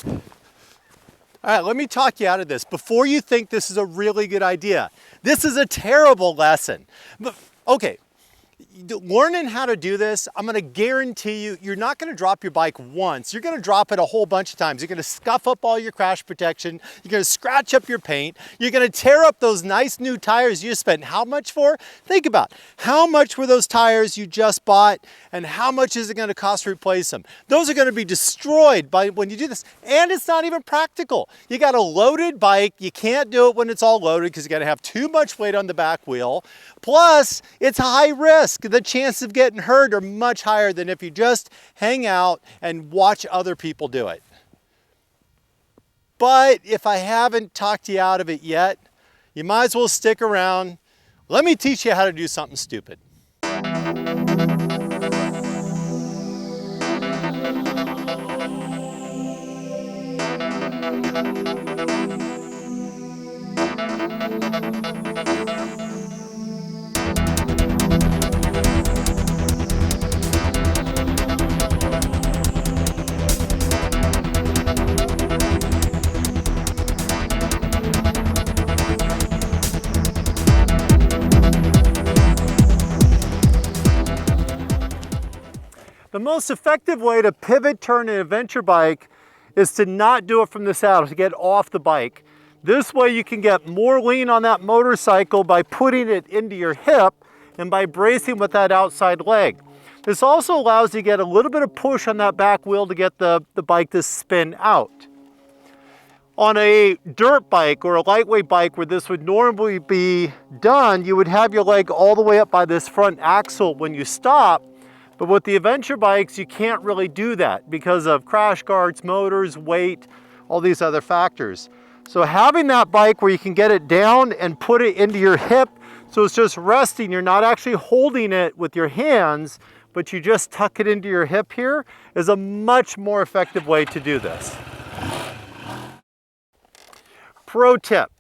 All right, let me talk you out of this. Before you think this is a really good idea, this is a terrible lesson. But, okay, learning how to do this, I'm gonna guarantee you, you're not gonna drop your bike once. You're gonna drop it a whole bunch of times. You're gonna scuff up all your crash protection. You're gonna scratch up your paint. You're gonna tear up those nice new tires you spent how much for? Think about how much were those tires you just bought and how much is it gonna cost to replace them? Those are gonna be destroyed by when you do this, and it's not even practical. You got a loaded bike. You can't do it when it's all loaded because you gotta have too much weight on the back wheel. Plus, it's high risk. The chances of getting hurt are much higher than if you just hang out and watch other people do it. But if I haven't talked you out of it yet, you might as well stick around. Let me teach you how to do something stupid. The most effective way to pivot turn an adventure bike is to not do it from the saddle, to get off the bike. This way you can get more lean on that motorcycle by putting it into your hip and by bracing with that outside leg. This also allows you to get a little bit of push on that back wheel to get the bike to spin out. On a dirt bike or a lightweight bike where this would normally be done, you would have your leg all the way up by this front axle when you stop. But with the adventure bikes, you can't really do that because of crash guards, motors, weight, all these other factors. So having that bike where you can get it down and put it into your hip, so it's just resting, you're not actually holding it with your hands, but you just tuck it into your hip here, is a much more effective way to do this. Pro tip,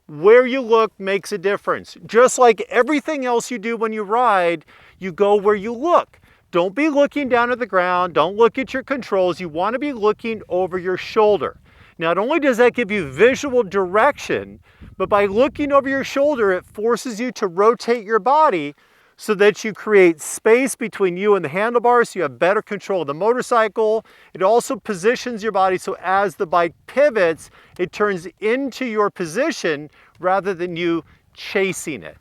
where you look makes a difference. Just like everything else you do when you ride, you go where you look. Don't be looking down at the ground. Don't look at your controls. You want to be looking over your shoulder. Not only does that give you visual direction, but by looking over your shoulder, it forces you to rotate your body so that you create space between you and the handlebars so you have better control of the motorcycle. It also positions your body so as the bike pivots, it turns into your position rather than you chasing it.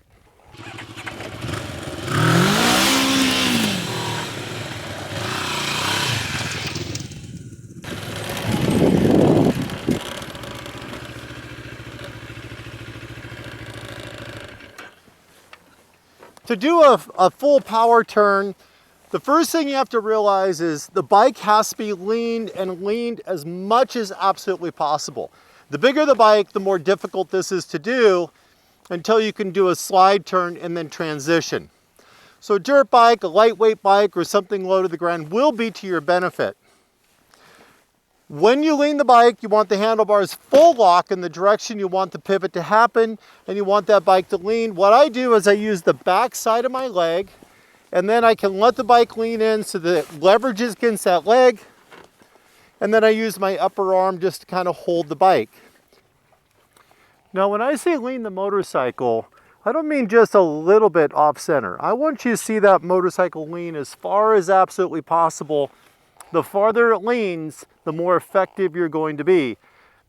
To do a full power turn, the first thing you have to realize is the bike has to be leaned and leaned as much as absolutely possible. The bigger the bike, the more difficult this is to do until you can do a slide turn and then transition. So a dirt bike, a lightweight bike, or something low to the ground will be to your benefit. When you lean the bike, you want the handlebars full lock in the direction you want the pivot to happen, and you want that bike to lean. What I do is I use the back side of my leg, and then I can let the bike lean in so that it leverages against that leg, and then I use my upper arm just to kind of hold the bike. Now, when I say lean the motorcycle, I don't mean just a little bit off center. I want you to see that motorcycle lean as far as absolutely possible. The farther it leans, the more effective you're going to be.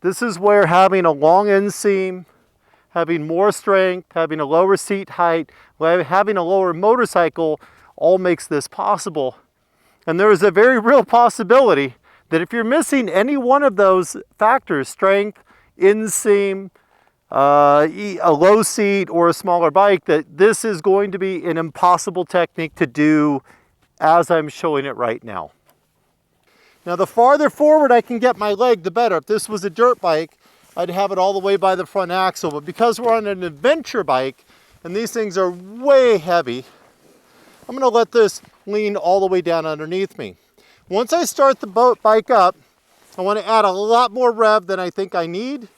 This is where having a long inseam, having more strength, having a lower seat height, having a lower motorcycle all makes this possible. And there is a very real possibility that if you're missing any one of those factors, strength, inseam, a low seat, or a smaller bike, that this is going to be an impossible technique to do as I'm showing it right now. Now, the farther forward I can get my leg, the better. If this was a dirt bike, I'd have it all the way by the front axle. But because we're on an adventure bike, and these things are way heavy, I'm gonna let this lean all the way down underneath me. Once I start the bike up, I wanna add a lot more rev than I think I need.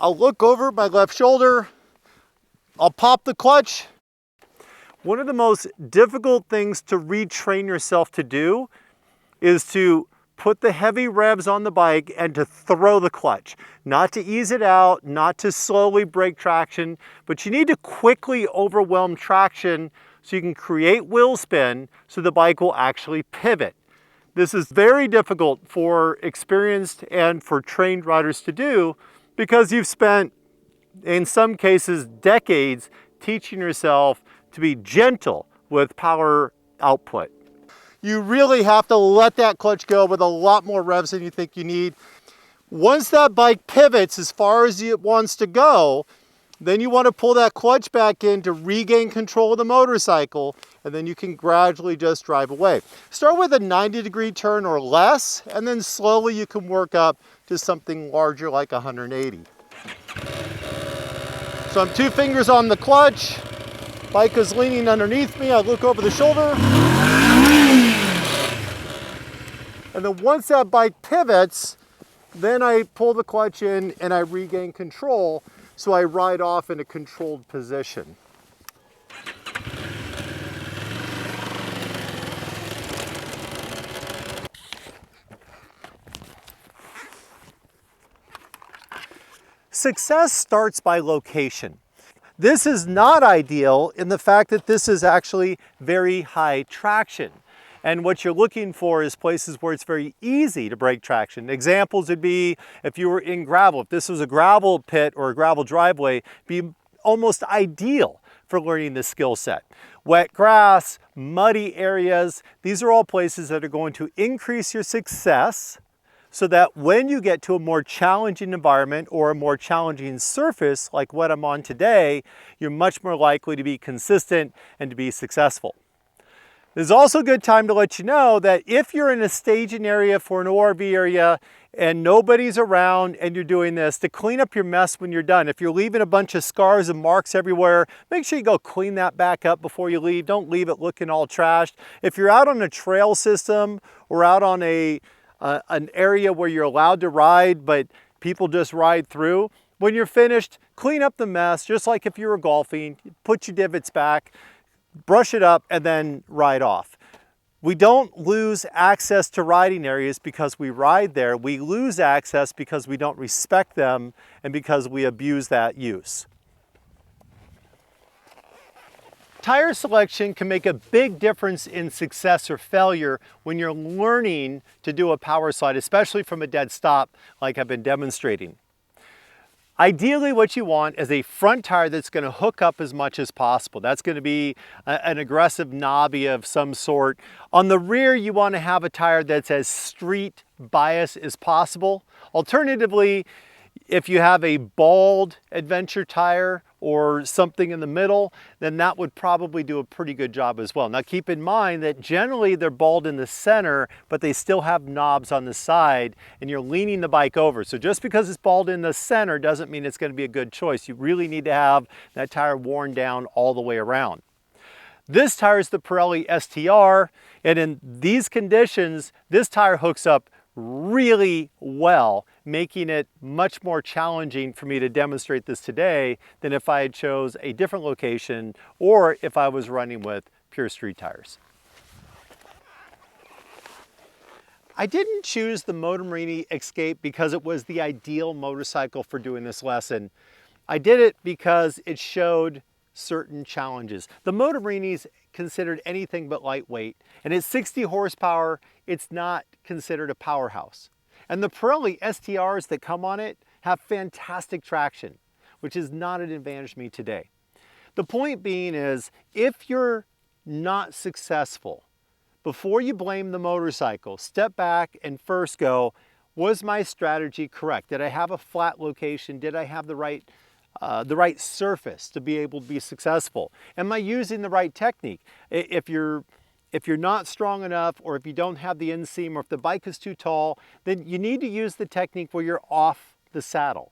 I'll look over my left shoulder, I'll pop the clutch. One of the most difficult things to retrain yourself to do is to put the heavy revs on the bike and to throw the clutch. Not to ease it out, not to slowly break traction, but you need to quickly overwhelm traction so you can create wheel spin so the bike will actually pivot. This is very difficult for experienced and for trained riders to do because you've spent, in some cases, decades teaching yourself to be gentle with power output. You really have to let that clutch go with a lot more revs than you think you need. Once that bike pivots as far as it wants to go, then you want to pull that clutch back in to regain control of the motorcycle, and then you can gradually just drive away. Start with a 90-degree turn or less, and then slowly you can work up to something larger like 180. So I'm 2 fingers on the clutch, bike is leaning underneath me, I look over the shoulder, and then once that bike pivots, then I pull the clutch in and I regain control. So I ride off in a controlled position. Success starts by location. This is not ideal in the fact that this is actually very high traction. And what you're looking for is places where it's very easy to break traction. Examples would be if you were in gravel. If this was a gravel pit or a gravel driveway, it'd be almost ideal for learning this skill set. Wet grass, muddy areas, these are all places that are going to increase your success so that when you get to a more challenging environment or a more challenging surface like what I'm on today, you're much more likely to be consistent and to be successful. There's also a good time to let you know that if you're in a staging area for an ORV area and nobody's around and you're doing this, to clean up your mess when you're done. If you're leaving a bunch of scars and marks everywhere, make sure you go clean that back up before you leave. Don't leave it looking all trashed. If you're out on a trail system or out on an area where you're allowed to ride but people just ride through, when you're finished, clean up the mess just like if you were golfing. Put your divots back, brush it up, and then ride off. We don't lose access to riding areas because we ride there. We lose access because we don't respect them and because we abuse that use. Tire selection can make a big difference in success or failure when you're learning to do a power slide, especially from a dead stop like I've been demonstrating. Ideally, what you want is a front tire that's going to hook up as much as possible. That's going to be an aggressive knobby of some sort. On the rear, you want to have a tire that's as street bias as possible. Alternatively, if you have a bald adventure tire or something in the middle, then that would probably do a pretty good job as well. Now keep in mind that generally they're bald in the center, but they still have knobs on the side and you're leaning the bike over. So just because it's bald in the center doesn't mean it's going to be a good choice. You really need to have that tire worn down all the way around. This tire is the Pirelli STR, and in these conditions, this tire hooks up really well, making it much more challenging for me to demonstrate this today than if I had chose a different location or if I was running with pure street tires. I didn't choose the MotoMorini X-Cape because it was the ideal motorcycle for doing this lesson. I did it because it showed certain challenges. The MotoMorini's considered anything but lightweight, and at 60 horsepower, it's not considered a powerhouse. And the Pirelli STRs that come on it have fantastic traction, which is not an advantage to me today. The point being is, if you're not successful, before you blame the motorcycle, step back and first go, was my strategy correct? Did I have a flat location? Did I have the right surface to be able to be successful? Am I using the right technique? If you're not strong enough, or if you don't have the inseam, or if the bike is too tall, then you need to use the technique where you're off the saddle.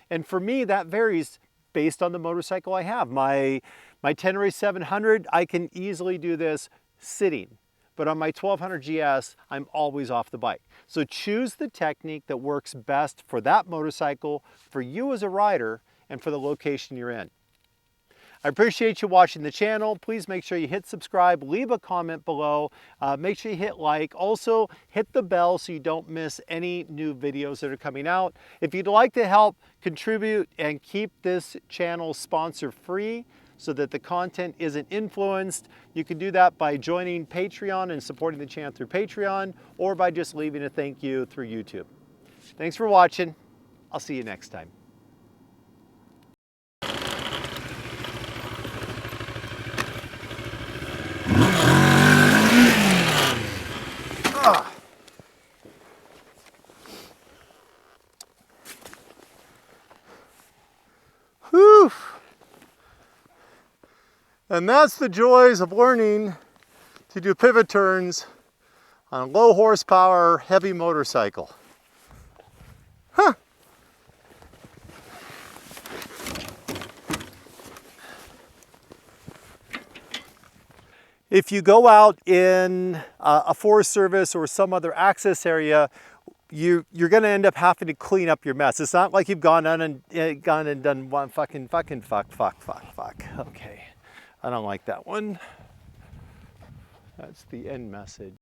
And for me, that varies based on the motorcycle I have. My Tenere 700, I can easily do this sitting. But on my 1200GS, I'm always off the bike. So choose the technique that works best for that motorcycle, for you as a rider, and for the location you're in. I appreciate you watching the channel. Please make sure you hit subscribe, leave a comment below, make sure you hit like. Also, hit the bell so you don't miss any new videos that are coming out. If you'd like to help contribute and keep this channel sponsor free so that the content isn't influenced, you can do that by joining Patreon and supporting the channel through Patreon, or by just leaving a thank you through YouTube. Thanks for watching. I'll see you next time. Whew. And that's the joys of learning to do pivot turns on a low horsepower, heavy motorcycle. Huh. If you go out in a Forest Service or some other access area, you're going to end up having to clean up your mess. It's not like you've gone and done one fuck. Okay, I don't like that one. That's the end message.